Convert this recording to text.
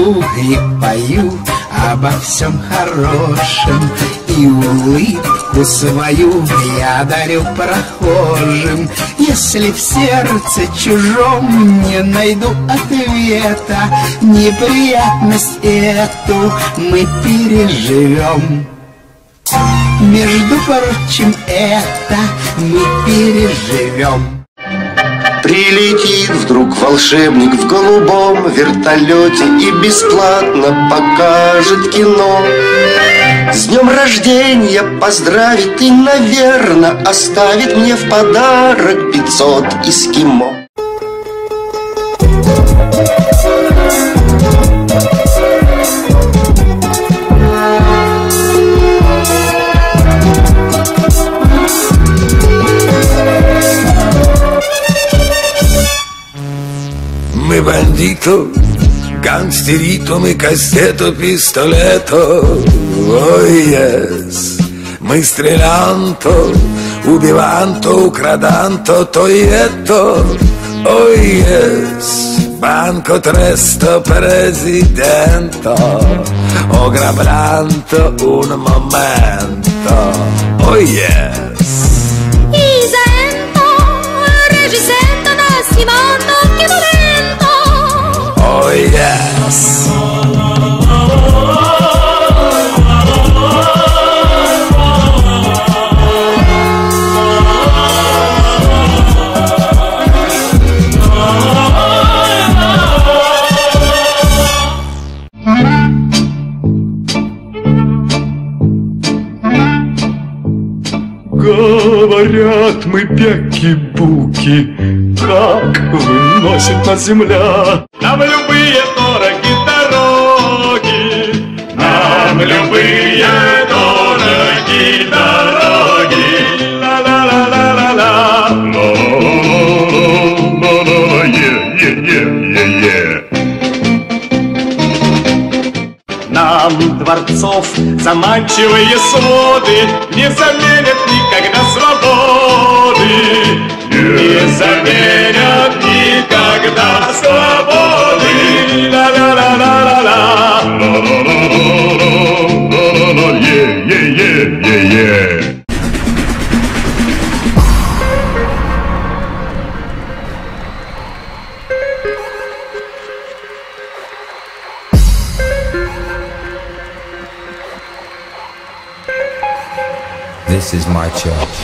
живу и пою обо всем хорошем, и улыбку свою я дарю прохожим. Если в сердце чужом не найду ответа, неприятность эту мы переживем. Между прочим, это мы переживем. Прилетит вдруг волшебник в голубом вертолете и бесплатно покажет кино. С днем рождения поздравит и, наверно, оставит мне в подарок 500 эскимо. Мы бандито, гангстерито, мы кастето, пистолето. Ой, yes. Мы стрелянто, убиванто, украданто, тоието. Ой, yes. Banco tresto presidento, ograblando un momento. Oh yes. Isento, regisento, nascimento, che momento. Oh yes. Говорят, мы бяки-буки, как выносит нас земля. Нам любые дороги дороги, нам любые дороги дороги. Ла-ла-ла-ла-ла-ла, ла-ла-ла-ла-ла, е-е-е-е-е. Нам дворцов заманчивые своды не заменят никогда свободы. Не заменят никогда свободы. Ла-ла-ла-ла-ла-ла, ла-ла-ла-ла-ла-ла, е-е-е-е-е. This is my church.